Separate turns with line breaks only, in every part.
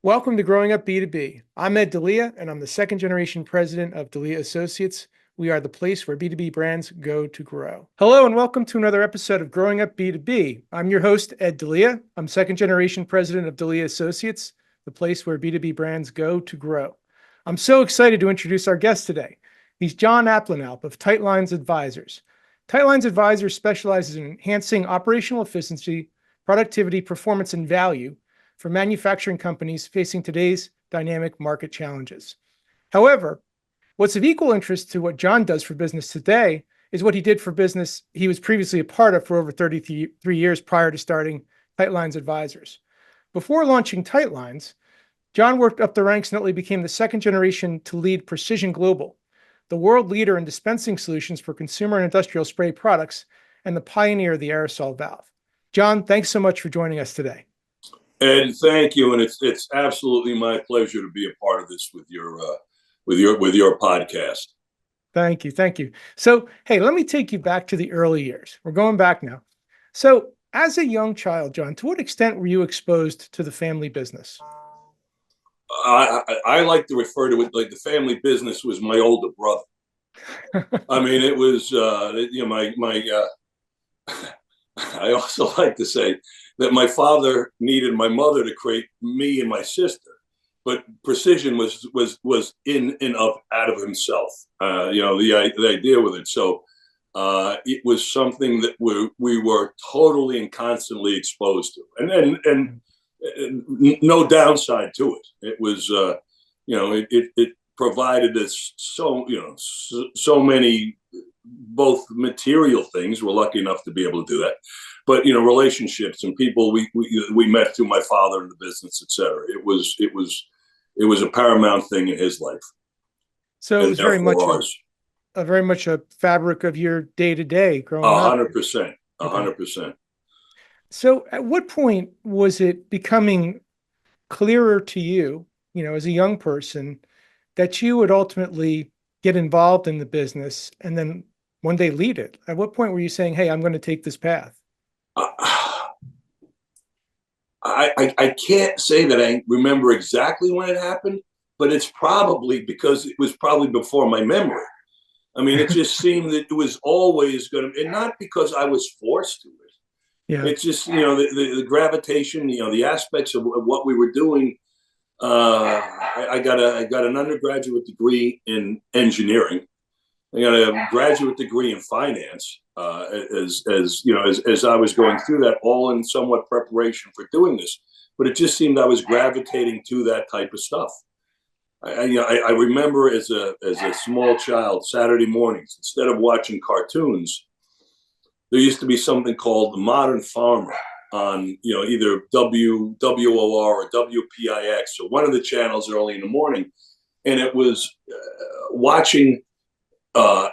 Welcome to Growing Up B2B. I'm Delia, and I'm the second generation president of Delia Associates. We are the place where B2B brands go to grow. Hello, and welcome to another episode of Growing Up B2B. I'm your host, Delia. I'm second generation president of Delia Associates, the place where B2B brands go to grow. I'm so excited to introduce our guest today. He's John Abplanalp of Tightlines Advisors. Tightlines Advisors specializes in enhancing operational efficiency, productivity, performance, and value for manufacturing companies facing today's dynamic market challenges. However, what's of equal interest to what John does for business today is what he did for business he was previously a part of for over 33 years prior to starting Tightlines Advisors. Before launching Tightlines, John worked up the ranks and ultimately became the second generation to lead Precision Global, the world leader in dispensing solutions for consumer and industrial spray products and the pioneer of the aerosol valve. John, thanks so much for joining us today.
Ed, thank you, and it's absolutely my pleasure to be a part of this with your podcast.
Thank you. So, hey, let me take you back to the early years. We're going back now. So, as a young child, John, to what extent were you exposed to the family business?
I like to refer to it like the family business was my older brother. I mean, it was I also like to say that my father needed my mother to create me and my sister, but Precision was in and of out of himself. The idea with it. So it was something that we were totally and constantly exposed to, and no downside to it. It was it provided us so many both material things. We're lucky enough to be able to do that, but relationships and people we met through my father in the business, etc. It was a paramount thing in his life.
So it was very much a fabric of your day to day growing up.
100%, 100%.
So at what point was it becoming clearer to you, as a young person, that you would ultimately get involved in the business and then one day lead it? At what point were you saying, hey, I'm going to take this path?
I can't say that I remember exactly when it happened, but it's probably because it was probably before my memory. I mean, it just seemed that it was always going to, and not because I was forced to it. Yeah. It's just, the gravitation, the aspects of what we were doing. I got an undergraduate degree in engineering. I got a graduate degree in finance. As I was going through that, all in somewhat preparation for doing this, but it just seemed I was gravitating to that type of stuff. I remember as a small child, Saturday mornings, instead of watching cartoons, there used to be something called The Modern Farmer on either WOR or WPIX or one of the channels early in the morning, and it was watching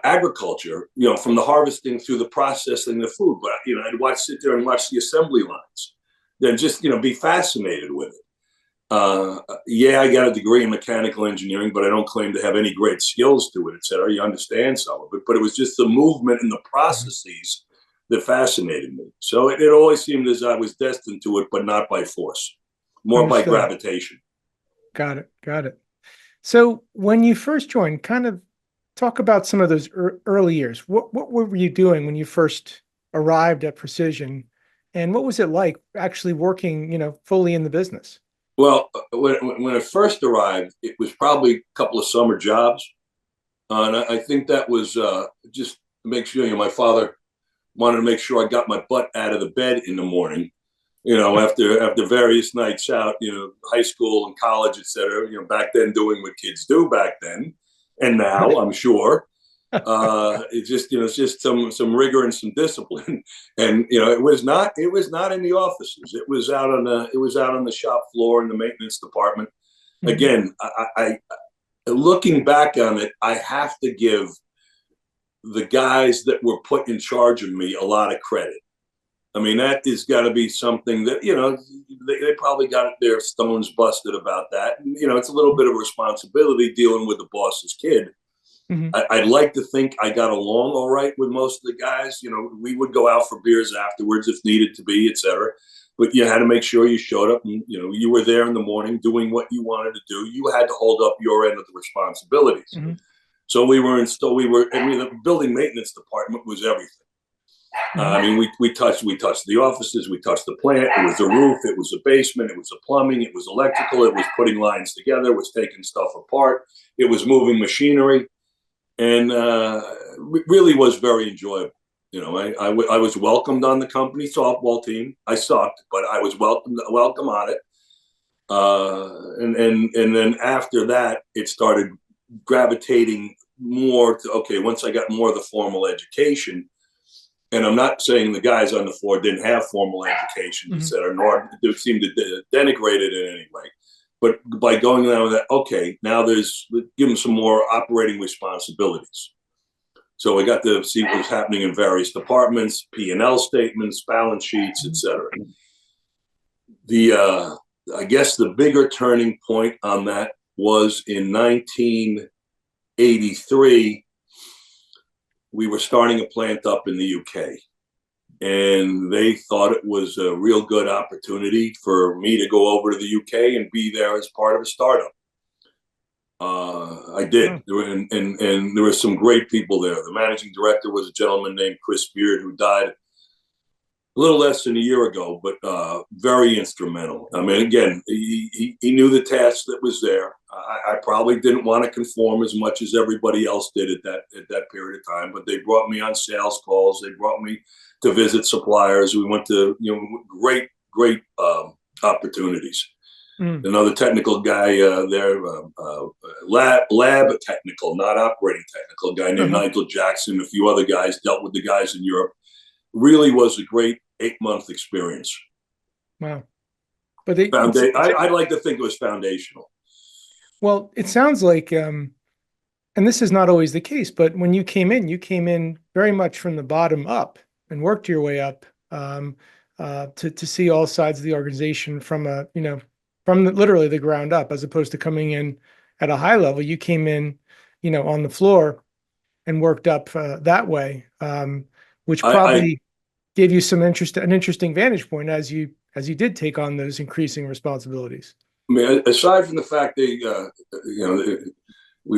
agriculture, from the harvesting through the processing of food. But I'd sit there and watch the assembly lines, then just be fascinated with it. I got a degree in mechanical engineering, but I don't claim to have any great skills to it, et cetera. You understand some of it, but it was just the movement and the processes that fascinated me. So it always seemed as I was destined to it, but not by force, more by gravitation.
Got it. So when you first joined, kind of talk about some of those early years. What were you doing when you first arrived at Precision, and what was it like actually working, fully in the business?
Well, when I first arrived, it was probably a couple of summer jobs, and I think that was just to make sure. My father wanted to make sure I got my butt out of the bed in the morning, after various nights out, high school and college, et cetera. Back then, doing what kids do back then, and now I'm sure. It's just some rigor and some discipline, and it was not in the offices. It was out on the shop floor in the maintenance department. Mm-hmm. Again, I looking back on it, I have to give the guys that were put in charge of me a lot of credit. I mean, that is got to be something that they probably got their stones busted about that. It's a little bit of a responsibility dealing with the boss's kid. Mm-hmm. I'd like to think I got along all right with most of the guys. We would go out for beers afterwards if needed to be, et cetera. but you had to make sure you showed up and, you were there in the morning doing what you wanted to do. You had to hold up your end of the responsibilities.
Mm-hmm.
So the building maintenance department was everything. I mean, we touched the offices, we touched the plant. It was the roof, it was the basement, it was the plumbing, it was electrical, it was putting lines together, it was taking stuff apart, it was moving machinery, and really was very enjoyable. I was welcomed on the company softball team. I sucked, but I was welcome on it. And then after that, it started gravitating more to, okay, once I got more of the formal education. And I'm not saying the guys on the floor didn't have formal education, etc., nor seem to denigrate it in any way. But by going down with that, okay, now give them some more operating responsibilities. So I got to see what was happening in various departments, P&L statements, balance sheets, etc. I guess the bigger turning point on that was in 1983. We were starting a plant up in the UK, and they thought it was a real good opportunity for me to go over to the UK and be there as part of a startup. I did, and there were some great people there. The managing director was a gentleman named Chris Beard, who died a little less than a year ago, but very instrumental. I mean, again, he knew the task that was there. I probably didn't want to conform as much as everybody else did at that period of time, but they brought me on sales calls. They brought me to visit suppliers. We went to great opportunities. Another technical guy there, lab technical, not operating technical, guy named Nigel Jackson. A few other guys dealt with the guys in Europe. Really was a great 8-month experience.
Wow. But
I'd like to think it was foundational.
Well, it sounds like, and this is not always the case, but when you came in very much from the bottom up and worked your way up to see all sides of the organization from literally the ground up, as opposed to coming in at a high level. You came in, on the floor and worked up that way, which probably gave you an interesting vantage point as you did take on those increasing responsibilities.
I mean, aside from the fact we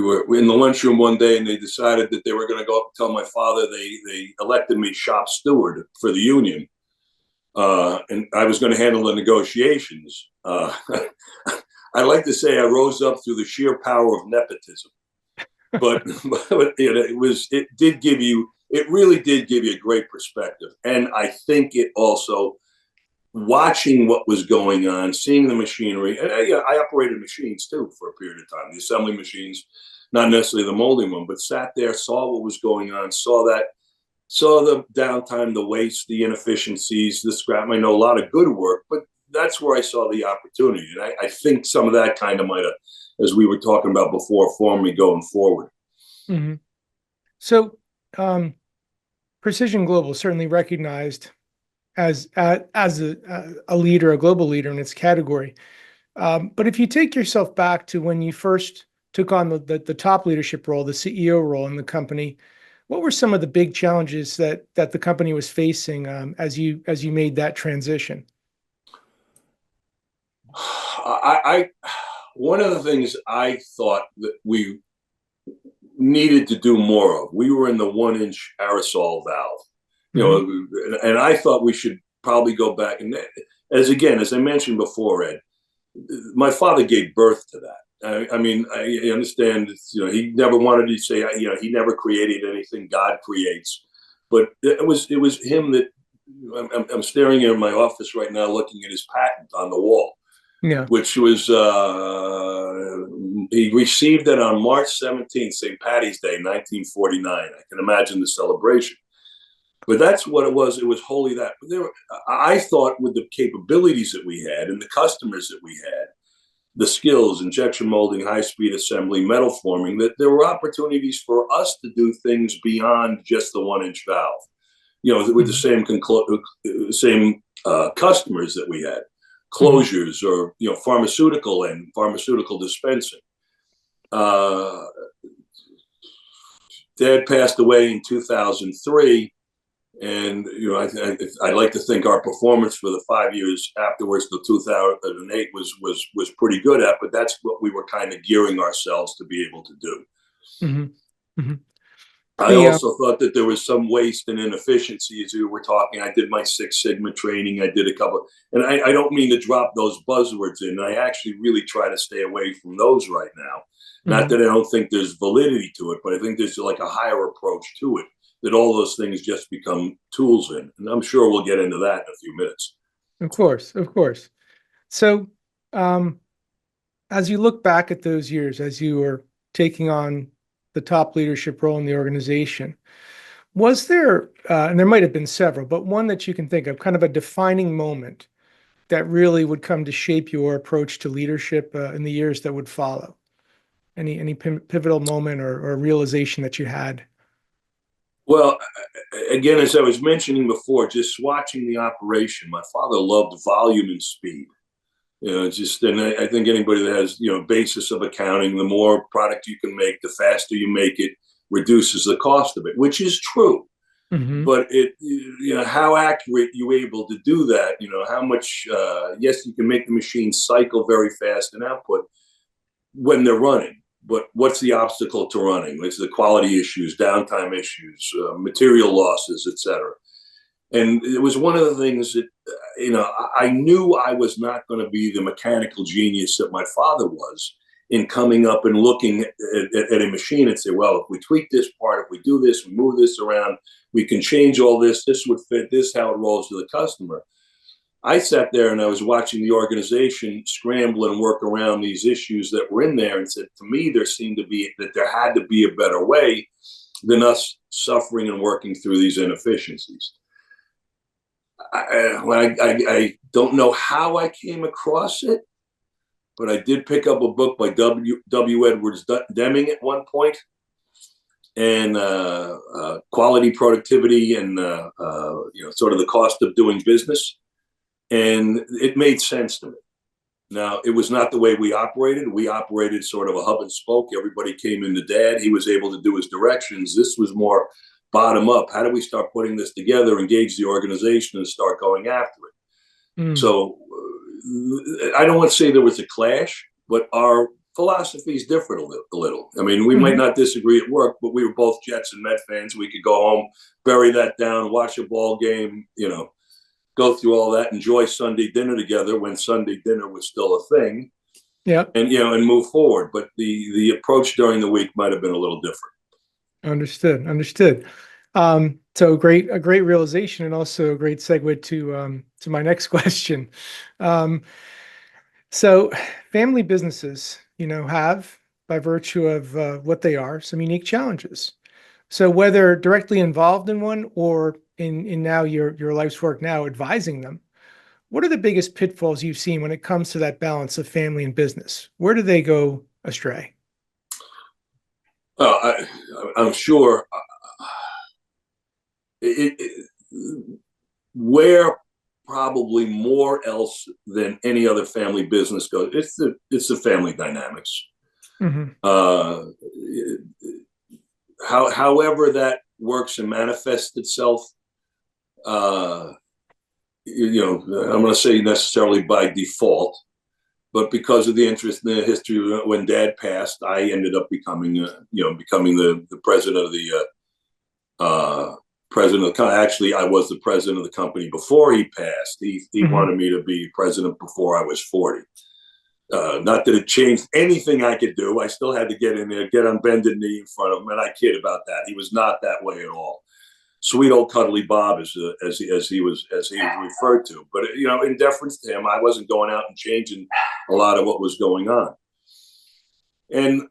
were in the lunchroom one day and they decided that they were going to go up and tell my father they elected me shop steward for the union, and I was going to handle the negotiations. I like to say I rose up through the sheer power of nepotism, but it really did give you a great perspective, and I think it also, watching what was going on, seeing the machinery, and I operated machines too for a period of time, the assembly machines, not necessarily the molding one, but sat there, saw what was going on, saw the downtime, the waste, the inefficiencies, the scrap. I know a lot of good work, but that's where I saw the opportunity. And I think some of that kind of might have, as we were talking about before, formed me going forward.
Mm-hmm. So Precision Global certainly recognized as a leader, a global leader in its category. But if you take yourself back to when you first took on the top leadership role, the CEO role in the company, what were some of the big challenges that the company was facing as you made that transition?
One of the things I thought that we needed to do more of, we were in the 1-inch aerosol valve. And I thought we should probably go back. And as I mentioned before, Ed, my father gave birth to that. I mean, I understand, he never wanted to say, he never created anything. God creates. But it was him that, I'm staring in my office right now, looking at his patent on the wall, which was, he received it on March 17th, St. Patty's Day, 1949. I can imagine the celebration. But that's what it was. It was wholly that. I thought with the capabilities that we had and the customers that we had, the skills, injection molding, high-speed assembly, metal forming, that there were opportunities for us to do things beyond just the 1-inch valve, with the same customers that we had, closures or, pharmaceutical and pharmaceutical dispensing. Dad passed away in 2003. And I'd like to think our performance for the 5 years afterwards, till 2008, was pretty good at. But that's what we were kind of gearing ourselves to be able to do.
Hmm. Hmm.
I
The
also thought that there was some waste and inefficiency as we were talking. I did my Six Sigma training. I did a couple, and I don't mean to drop those buzzwords in. I actually really try to stay away from those right now. Not
Mhm.
that I don't think there's validity to it, but I think there's like a higher approach to it, that all those things just become tools in. And I'm sure we'll get into that in a few minutes.
Of course, of course. So, um, as you look back at those years, as you were taking on the top leadership role in the organization, was there, and there might have been several, but one that you can think of, kind of a defining moment that really would come to shape your approach to leadership in the years that would follow? Any pivotal moment or realization that you had?
Well, again, as I was mentioning before, just watching the operation, my father loved volume and speed. Just, and I think anybody that has, basis of accounting, the more product you can make, the faster you make it, reduces the cost of it, which is true.
Hmm.
But how accurate you able to do that? How much? Yes, you can make the machine cycle very fast in output when they're running. But what's the obstacle to running? It's the quality issues, downtime issues, material losses, etc. And it was one of the things that, I knew I was not going to be the mechanical genius that my father was in coming up and looking at a machine and say, well, if we tweak this part, if we do this, we move this around, we can change all this, this would fit, this how it rolls to the customer. I sat there and I was watching the organization scramble and work around these issues that were in there, and said, to me, there seemed to be that there had to be a better way than us suffering and working through these inefficiencies. I don't know how I came across it, but I did pick up a book by W. Edwards Deming at one point, and quality, productivity, and sort of the cost of doing business, and it made sense to me. Now, it was not the way we operated. We operated sort of a hub and spoke. Everybody came into Dad. He was able to do his directions. This was more bottom up. How do we start putting this together, engage the organization, and start going after it?
Mm.
So I don't want to say there was a clash, but our philosophy is different a little. I mean, we might
Hmm.
not disagree at work, but we were both Jets and Met fans. We could go home, bury that down, watch a ball game, go through all that, enjoy Sunday dinner together when Sunday dinner was still a thing,
Yeah,
and move forward. But the approach during the week might have been a little different.
understood, understood. So a great realization, and also a great segue to my next question. Um, so family businesses, have, by virtue of what they are, some unique challenges. So whether directly involved in one or in now your life's work now advising them, what are the biggest pitfalls you've seen when it comes to that balance of family and business? Where do they go astray?
I'm sure it, where probably more else than any other family business goes, it's the family dynamics.
Hmm.
Uh, however that works and manifests itself, uh, I'm going to say necessarily by default, but because of the interest in the history, when Dad passed, I ended up becoming the president of the president of the company. Actually, I was the president of the company before he passed. He
Hmm.
wanted me to be president before I was 40. Not that it changed anything I could do. I still had to get in there, get on bended knee in front of him, and I kid about that. He was not that way at all. Sweet old cuddly Bob, as he was referred to. But in deference to him, I wasn't going out and changing a lot of what was going on. And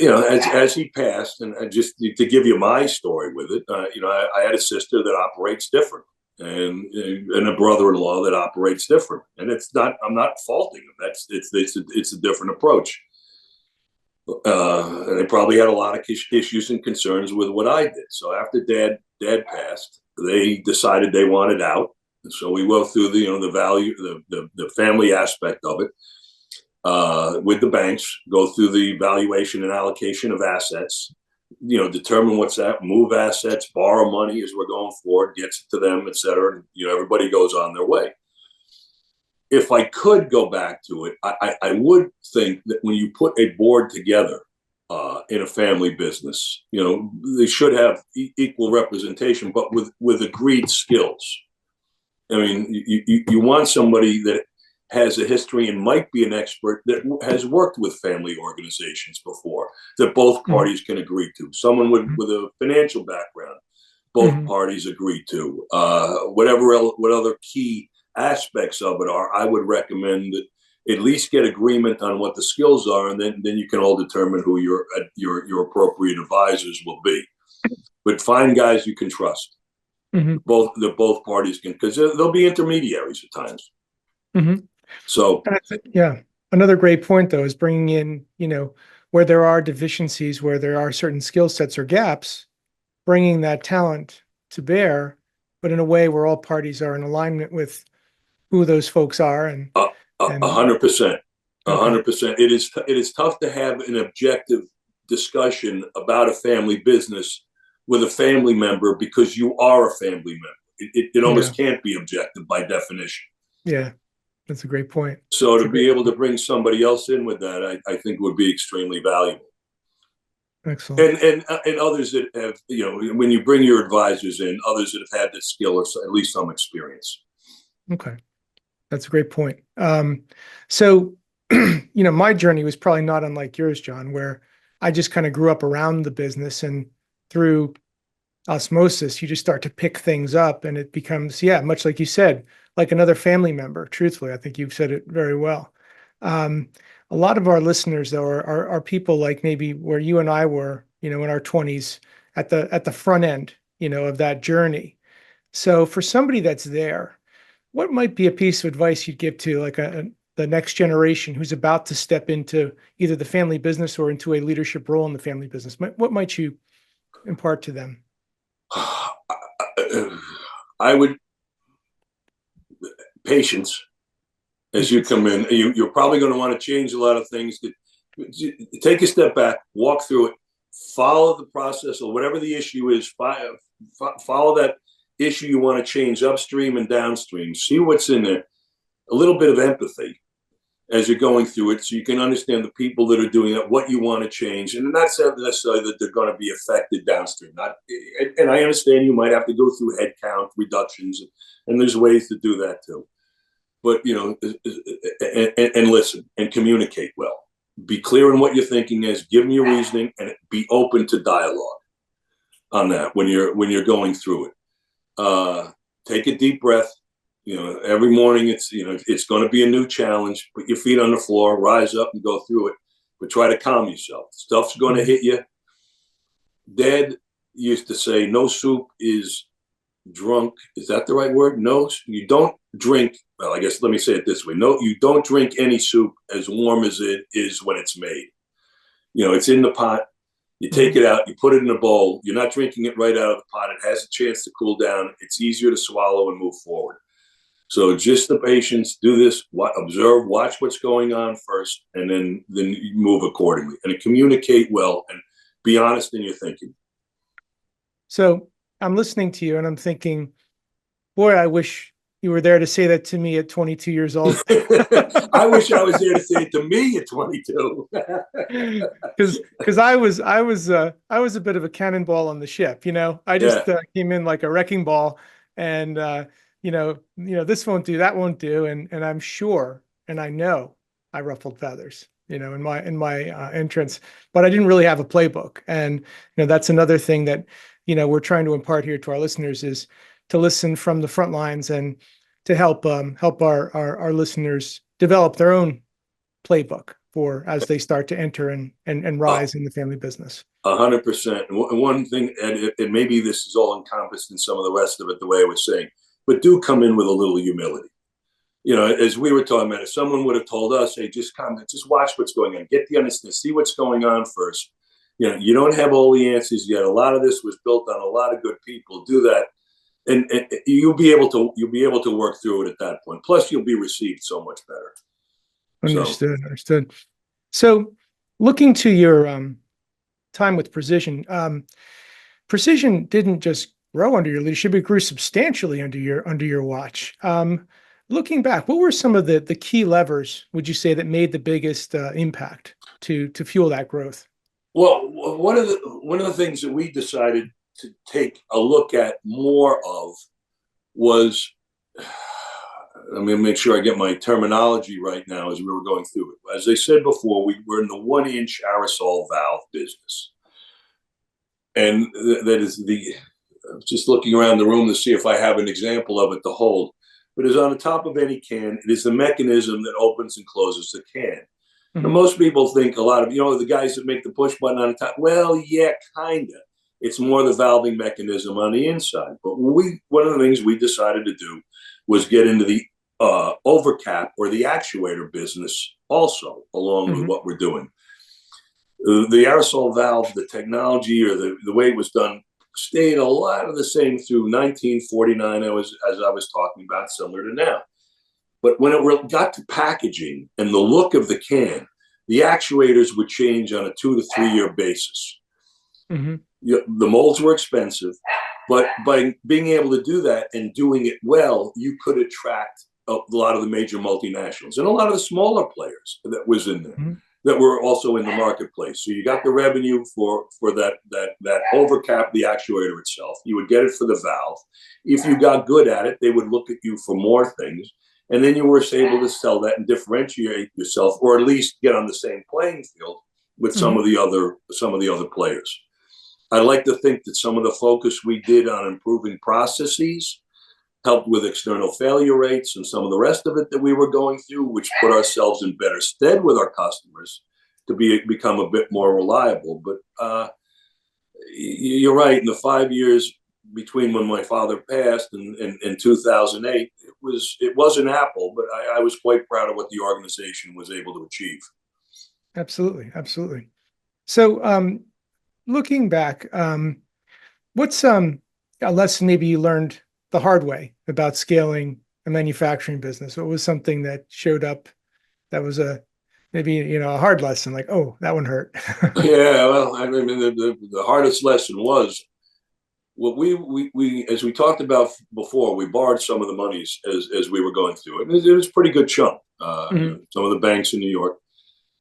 as he passed, and just to give you my story with it, I had a sister that operates different, and a brother-in-law that operates different. And it's not, I'm not faulting them. It's a different approach. And they probably had a lot of issues and concerns with what I did. So after Dad passed, they decided they wanted out. And so we went through the value, the family aspect of it, with the banks, go through the valuation and allocation of assets, determine what's that, move assets, borrow money as we're going forward, gets it to them, et cetera. And, everybody goes on their way. If I could go back to it, I would think that when you put a board together in a family business, they should have equal representation, but with agreed skills. I mean, you want somebody that has a history and might be an expert that has worked with family organizations before, that both parties can agree to. Someone with a financial background, both parties agree to. What other key aspects of it are, I would recommend that at least get agreement on what the skills are, and then you can all determine who your appropriate advisors will be. But find guys you can trust. Both parties can, because they'll be intermediaries at times. So
yeah, another great point though is bringing in, where there are deficiencies, where there are certain skill sets or gaps, bringing that talent to bear, but in a way where all parties are in alignment with who those folks are. And
100%, 100%. It is tough to have an objective discussion about a family business with a family member, because you are a family member. It almost can't be objective by definition.
Yeah, that's a great point.
So to be able to bring somebody else in with that, I think would be extremely valuable.
Excellent.
And others that have, when you bring your advisors in, others that have had the skill or at least some experience.
Okay. That's a great point. So, my journey was probably not unlike yours, John, where I just kind of grew up around the business, and through osmosis, you just start to pick things up, and it becomes, much like you said, like another family member. Truthfully, I think you've said it very well. A lot of our listeners, though, are people like maybe where you and I were, in our 20s, at the front end, of that journey. So for somebody that's there, what might be a piece of advice you'd give to like the next generation who's about to step into either the family business or into a leadership role in the family business? What might you impart to them?
I would patience as you come in. You're probably going to want to change a lot of things. Take a step back, walk through it, follow the process or whatever the issue is. Follow that issue you want to change upstream and downstream. See what's in there. A little bit of empathy as you're going through it, so you can understand the people that are doing it, what you want to change, and not necessarily that they're going to be affected downstream. And I understand you might have to go through headcount reductions, and there's ways to do that too. But and listen and communicate well. Be clear in what you're thinking is. Give them your reasoning, and be open to dialogue on that when you're going through it. Take a deep breath. Every morning it's going to be a new challenge. Put your feet on the floor, rise up and go through it, but try to calm yourself. Stuff's going to hit you. Dad used to say, no soup is drunk. Is that the right word? No, you don't drink. Well, I guess let me say it this way. No, you don't drink any soup as warm as it is when it's made. It's in the pot. You take it out, you put it in a bowl. You're not drinking it right out of the pot. It has a chance to cool down. It's easier to swallow and move forward. So just the patience, do this, observe, watch what's going on first, and then you move accordingly. And communicate well and be honest in your thinking.
So I'm listening to you and I'm thinking, boy, I wish you were there to say that to me at 22 years old.
I wish I was there to say it to me at 22.
Because I was a bit of a cannonball on the ship. I just came in like a wrecking ball, and this won't do, that won't do, and I'm sure, and I know I ruffled feathers, in my entrance, but I didn't really have a playbook. And that's another thing that we're trying to impart here to our listeners, is to listen from the front lines and to help our listeners develop their own playbook for as they start to enter and rise in the family business.
100%. One thing, and maybe this is all encompassed in some of the rest of it, the way I was saying, but do come in with a little humility. As we were talking about, if someone would have told us, hey, just watch what's going on, get the understanding, see what's going on first. You don't have all the answers yet. A lot of this was built on a lot of good people. Do that. And you'll be able to work through it at that point. Plus, you'll be received so much better. Understood.
So looking to your time with Precision. Precision didn't just grow under your leadership; it grew substantially under your watch. Looking back, what were some of the key levers, would you say, that made the biggest impact to fuel that growth?
Well, one of the things that we decided to take a look at more of was, let me make sure I get my terminology right now as we were going through it. As I said before, we were in the 1-inch aerosol valve business. And that is just looking around the room to see if I have an example of it to hold. But it's on the top of any can. It is the mechanism that opens and closes the can. Now, most people think a lot of, the guys that make the push button on the top. Well, yeah, kind of. It's more the valving mechanism on the inside. But one of the things we decided to do was get into the overcap or the actuator business also, along with what we're doing. The aerosol valve, the technology or the way it was done stayed a lot of the same through 1949, as I was talking about, similar to now. But when it got to packaging and the look of the can, the actuators would change on a 2 to 3 year basis. The molds were expensive, but by being able to do that and doing it well, you could attract a lot of the major multinationals and a lot of the smaller players that was in there that were also in the marketplace. So you got the revenue for that overcap, the actuator itself. You would get it for the valve. If you got good at it, they would look at you for more things. And then you were able to sell that and differentiate yourself, or at least get on the same playing field with some of the other players. I like to think that some of the focus we did on improving processes helped with external failure rates and some of the rest of it that we were going through, which put ourselves in better stead with our customers to become a bit more reliable. But you're right. In the 5 years between when my father passed and 2008, it was an apple, but I was quite proud of what the organization was able to achieve.
Absolutely, absolutely. So, looking back, what's a lesson maybe you learned the hard way about scaling a manufacturing business? What was something that showed up that was maybe a hard lesson, like, oh, that one hurt?
Yeah, well, I mean, the hardest lesson was what we as we talked about before, we borrowed some of the monies as we were going through it. It was a pretty good chunk. Some of the banks in New York,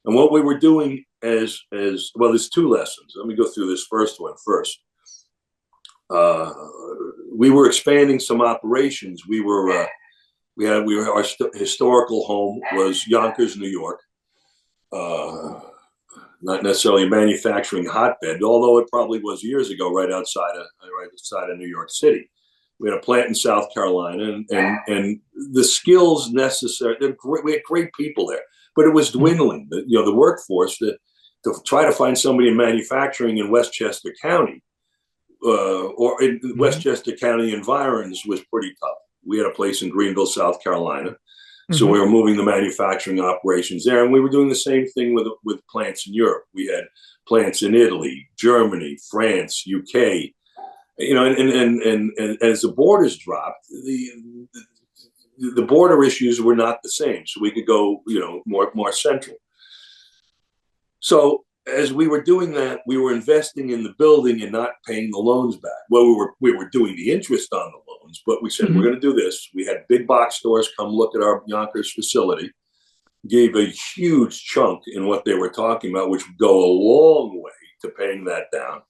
and what we were doing as well. There's two lessons. Let me go through this first one first. We were expanding some operations. Our historical home was Yonkers, New York. Not necessarily a manufacturing hotbed, although it probably was years ago, right outside of New York City. We had a plant in South Carolina, and the skills necessary. We had great people there, but it was dwindling. The workforce to try to find somebody in manufacturing in Westchester County or in Westchester County environs was pretty tough. We had a place in Greenville, South Carolina. So we were moving the manufacturing operations there, and we were doing the same thing with plants in Europe. We had plants in Italy, Germany, France, UK. And as the borders dropped, the border issues were not the same. So we could go, more central. So as we were doing that, we were investing in the building and not paying the loans back. Well, we were doing the interest on the loans, but we said, we're going to do this. We had big box stores come look at our Yonkers facility, gave a huge chunk in what they were talking about, which would go a long way to paying that down.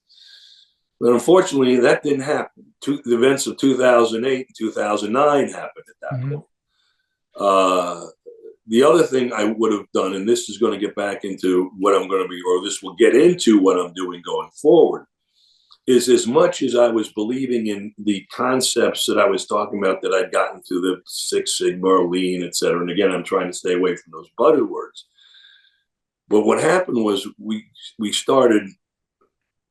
But unfortunately, that didn't happen. The events of 2008 and 2009 happened at that point. The other thing I would have done, and this is going to get back into what I'm going to be, or this will get into what I'm doing going forward, is as much as I was believing in the concepts that I was talking about that I'd gotten through the Six Sigma, Lean, et cetera. And again, I'm trying to stay away from those buzzwords. But what happened was we started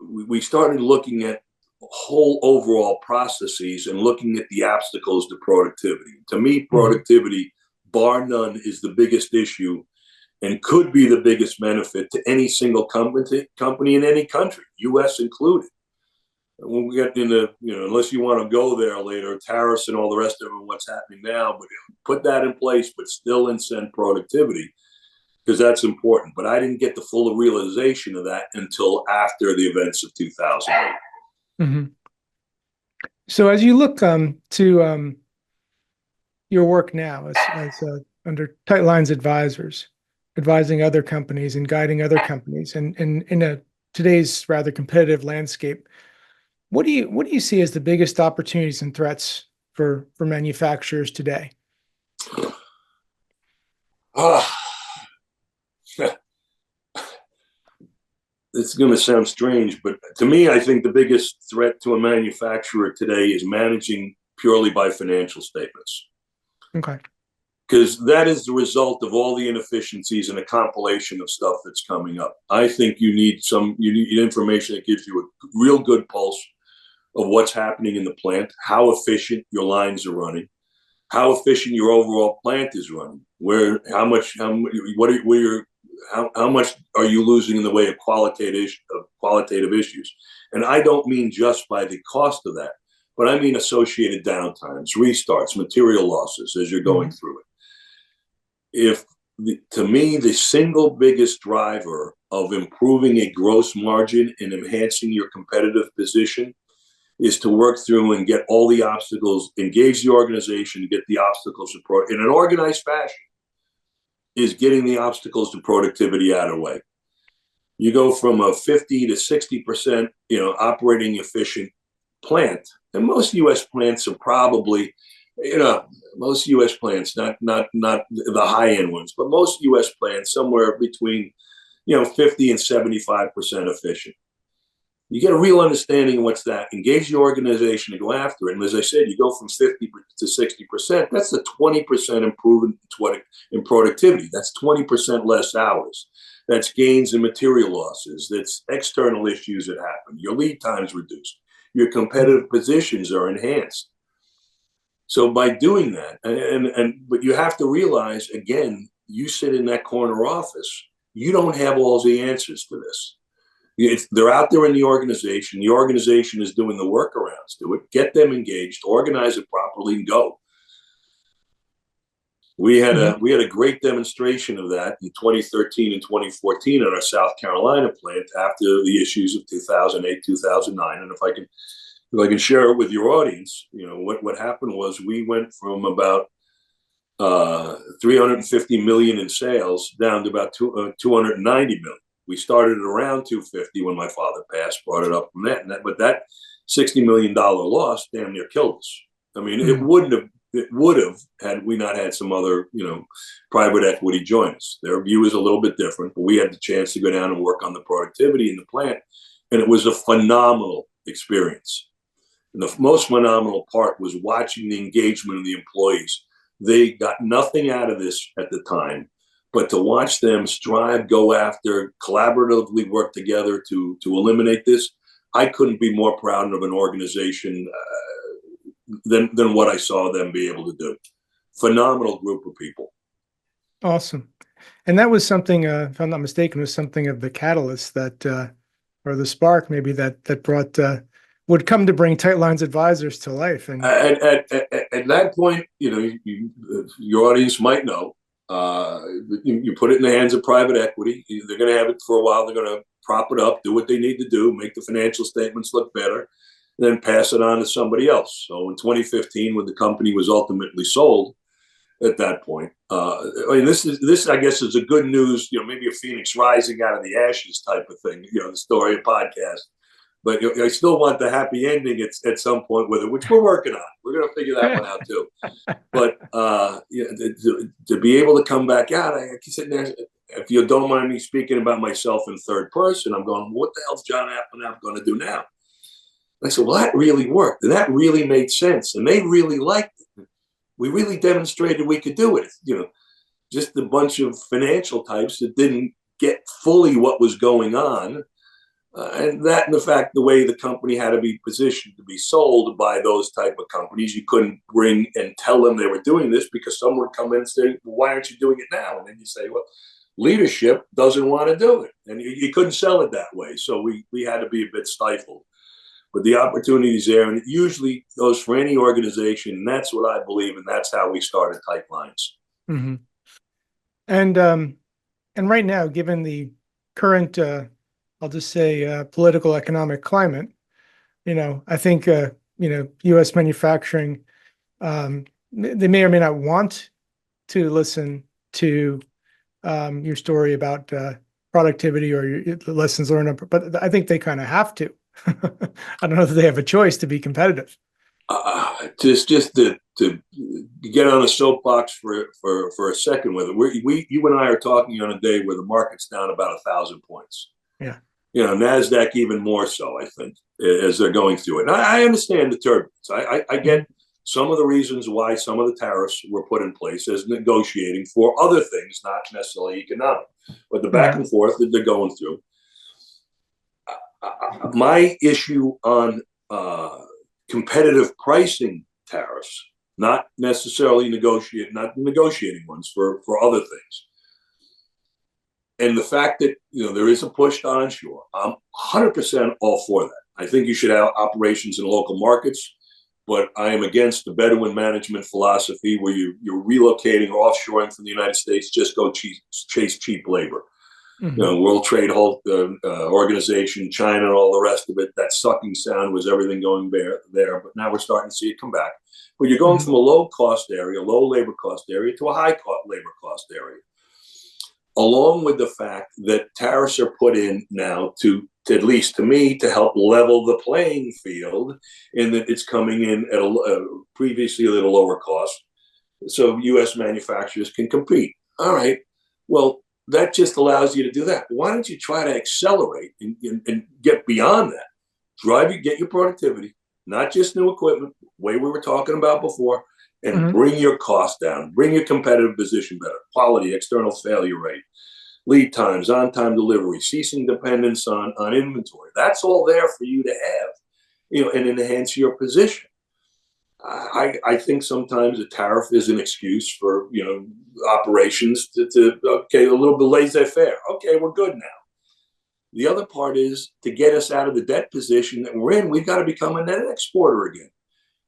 looking at whole overall processes and looking at the obstacles to productivity. To me, productivity, bar none, is the biggest issue and could be the biggest benefit to any single company in any country, U.S. included. When we get into, unless you want to go there later, tariffs and all the rest of it, what's happening now, but put that in place, but still incent productivity. because that's important. But I didn't get the full realization of that until after the events of 2008.
Mm-hmm. So as you look to your work now as under Tight Lines Advisors, advising other companies and guiding other companies, and in a today's rather competitive landscape, what do you see as the biggest opportunities and threats for manufacturers today?
It's going to sound strange, but to me, I think the biggest threat to a manufacturer today is managing purely by financial statements.
Okay.
Because that is the result of all the inefficiencies and a compilation of stuff that's coming up. I think you need information that gives you a real good pulse of what's happening in the plant, how efficient your lines are running, how efficient your overall plant is running, how much are you losing in the way of qualitative issues. And I don't mean just by the cost of that, but I mean associated downtimes, restarts, material losses as you're going through it. To me, the single biggest driver of improving a gross margin and enhancing your competitive position is to work through and get all the obstacles, engage the organization to get the obstacles in an organized fashion, is getting the obstacles to productivity out of the way. You go from a 50 to 60%, operating efficient plant, and most U.S. plants are probably, most U.S. plants, not the high end ones, but most U.S. plants somewhere between, 50 and 75% efficient. You get a real understanding of what's that. Engage the organization to go after it. And as I said, you go from 50 to 60%. That's a 20% improvement in productivity. That's 20% less hours. That's gains in material losses. That's external issues that happen. Your lead time's reduced. Your competitive positions are enhanced. So by doing that, but you have to realize, again, you sit in that corner office. You don't have all the answers to this. They're out there in the organization. The organization is doing the workarounds to it. Get them engaged, organize it properly, and go. We had a great demonstration of that in 2013 and 2014 at our South Carolina plant after the issues of 2008, 2009. And if I can share it with your audience, what happened was we went from about 350 million in sales down to about 290 million. We started at around 250 when my father passed, brought it up from that. But that $60 million loss damn near killed us. I mean, it would have had we not had some other, private equity join us. Their view is a little bit different, but we had the chance to go down and work on the productivity in the plant. And it was a phenomenal experience. And the most phenomenal part was watching the engagement of the employees. They got nothing out of this at the time, but to watch them strive, go after, collaboratively work together to eliminate this, I couldn't be more proud of an organization than what I saw them be able to do. Phenomenal group of people.
Awesome. And that was something, if I'm not mistaken, was something of the catalyst that, or the spark maybe that brought, would come to bring Tight Lines Advisors to life. And
at that point, your audience might know, you put it in the hands of private equity. They're going to have it for a while. They're going to prop it up, do what they need to do, make the financial statements look better, and then pass it on to somebody else. So in 2015, when the company was ultimately sold, at that point, this I guess is a good news. Maybe a phoenix rising out of the ashes type of thing. The story of podcast. But I still want the happy ending at some point with it, which we're working on. We're going to figure that one out too. But to be able to come back out, I keep sitting there. If you don't mind me speaking about myself in third person, I'm going, what the hell's John Abplanalp going to do now? And I said, well, that really worked. And that really made sense. And they really liked it. We really demonstrated we could do it. Just a bunch of financial types that didn't get fully what was going on. And the fact, the way the company had to be positioned to be sold by those type of companies, you couldn't bring and tell them they were doing this because someone would come in and say, well, why aren't you doing it now? And then you say, well, leadership doesn't want to do it. And you couldn't sell it that way. So we had to be a bit stifled. But the opportunity is there. And it usually goes for any organization. And that's what I believe. And that's how we started Tight Lines.
Mm-hmm. And right now, given the current, I'll just say, political economic climate, I think, U.S. manufacturing, they may or may not want to listen to your story about productivity or the lessons learned, but I think they kind of have to. I don't know if they have a choice to be competitive.
Just to get on a soapbox for a second with it, you and I are talking on a day where the market's down about 1,000 points.
Yeah.
NASDAQ even more so, I think, as they're going through it. And I understand the turbulence. I get some of the reasons why some of the tariffs were put in place as negotiating for other things, not necessarily economic, but the back and forth that they're going through. My issue on competitive pricing tariffs, not necessarily negotiating ones for other things. And the fact that there is a push to onshore, I'm 100% all for that. I think you should have operations in local markets, but I am against the Bedouin management philosophy where you're relocating or offshoring from the United States, just go chase cheap labor. World Trade Organization, China, and all the rest of it. That sucking sound was everything going there, but now we're starting to see it come back. But you're going from a low cost area, low labor cost area, to a high labor cost area. Along with the fact that tariffs are put in now to at least to me, to help level the playing field, in that it's coming in at previously at a lower cost, so U.S. manufacturers can compete. All right, well, that just allows you to do that. Why don't you try to accelerate and get beyond that? Get your productivity, not just new equipment, way we were talking about before, and bring your cost down, bring your competitive position better, quality, external failure rate, lead times, on-time delivery, ceasing dependence on inventory. That's all there for you to have, and enhance your position. I think sometimes a tariff is an excuse for operations to okay, a little bit laissez-faire. Okay, we're good now. The other part is to get us out of the debt position that we're in. We've got to become a net exporter again.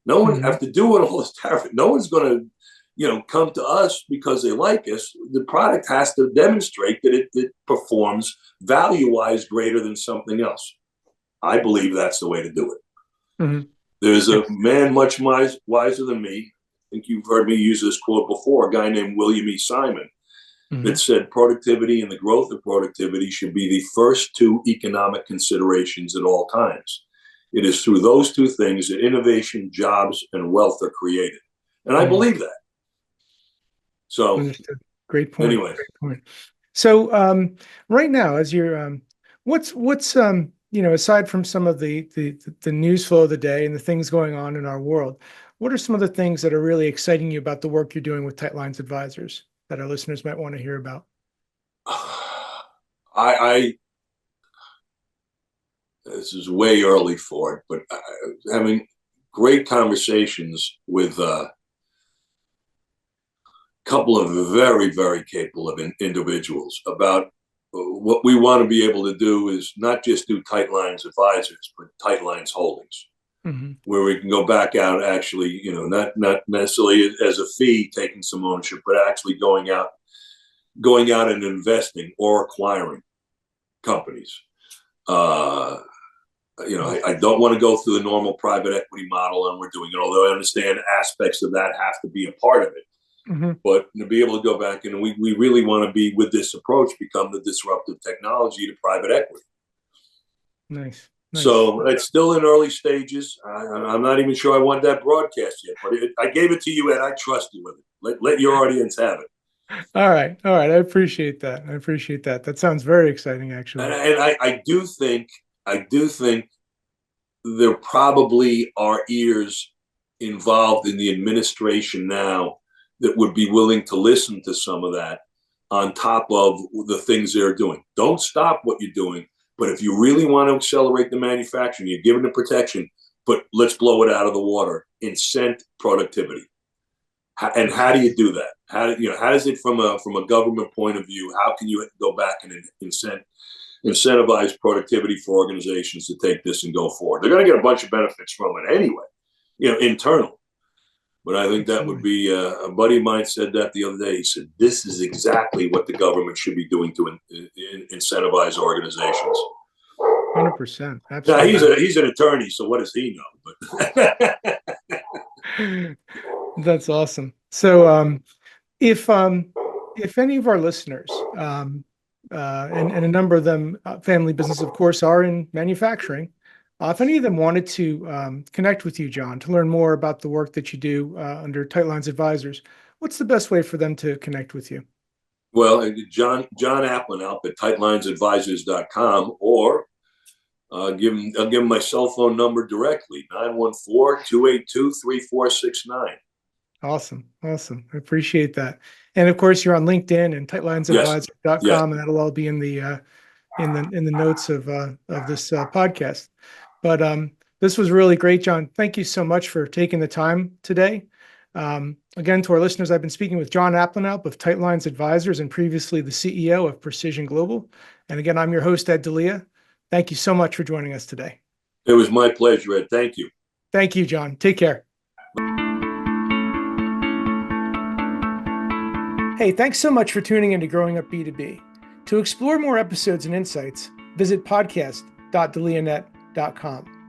No one have to do it all this tariff. No one's going to come to us because they like us. The product has to demonstrate that it performs value-wise greater than something else. I believe that's the way to do it. There's a man much wiser than me. I think you've heard me use this quote before, a guy named William E. Simon, that said productivity and the growth of productivity should be the first two economic considerations at all times. It is through those two things that innovation, jobs, and wealth are created. And I believe that. So,
understood. Great point.
Anyway.
Great point. So, right now, as you're, what's aside from some of the news flow of the day and the things going on in our world, what are some of the things that are really exciting you about the work you're doing with Tight Lines Advisors that our listeners might want to hear about?
This is way early for it, but having great conversations with a couple of very, very capable individuals about what we want to be able to do is not just do Tight Lines Advisors, but Tight Lines Holdings, where we can go back out, actually, not necessarily as a fee, taking some ownership, but actually going out and investing or acquiring companies. I don't want to go through the normal private equity model, and we're doing it, although I understand aspects of that have to be a part of it. But to be able to go back, and we really want to be, with this approach, become the disruptive technology to private equity. Nice. So it's still in early stages. I'm not even sure I want that broadcast yet, but I gave it to you, and I trust you with it. Let your audience have it.
All right. I appreciate that. That sounds very exciting, actually.
And I do think there probably are ears involved in the administration now that would be willing to listen to some of that on top of the things they're doing. Don't stop what you're doing, but if you really want to accelerate the manufacturing, you're given the protection, but let's blow it out of the water. Incent productivity. And how do you do that? How does it, from a government point of view, how can you go back and incentivize productivity for organizations to take this and go forward? They're going to get a bunch of benefits from it anyway, internal. But I think that would be a buddy of mine said that the other day. He said, this is exactly what the government should be doing to incentivize organizations.
100%.
Now,
Absolutely.
he's an attorney, so what does he know? But
That's awesome. So if any of our listeners, and a number of them, family business, of course, are in manufacturing, if any of them wanted to connect with you, John, to learn more about the work that you do under Tight Lines Advisors, what's the best way for them to connect with you?
Well, John Abplanalp at tightlinesadvisors.com, or I'll give him my cell phone number directly, 914-282-3469.
Awesome. Awesome. I appreciate that. And of course, you're on LinkedIn and tightlinesadvisor.com,
Yes.
and that'll all be in the notes of this podcast. But this was really great, John. Thank you so much for taking the time today. Again, to our listeners, I've been speaking with John Abplanalp of Tight Lines Advisors, and previously the CEO of Precision Global. And again, I'm your host, Ed Delia. Thank you so much for joining us today.
It was my pleasure, Ed. Thank you.
Thank you, John. Take care. Hey, thanks so much for tuning into Growing Up B2B. To explore more episodes and insights, visit podcast.delianet.com.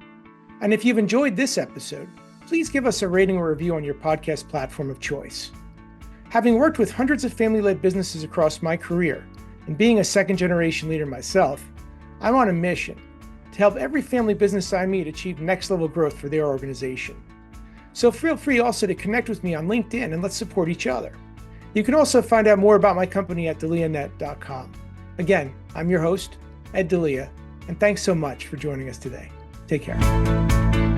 And if you've enjoyed this episode, please give us a rating or review on your podcast platform of choice. Having worked with hundreds of family-led businesses across my career, and being a second-generation leader myself, I'm on a mission to help every family business I meet achieve next-level growth for their organization. So feel free also to connect with me on LinkedIn, and let's support each other. You can also find out more about my company at delianet.com. Again, I'm your host, Ed Delia, and thanks so much for joining us today. Take care.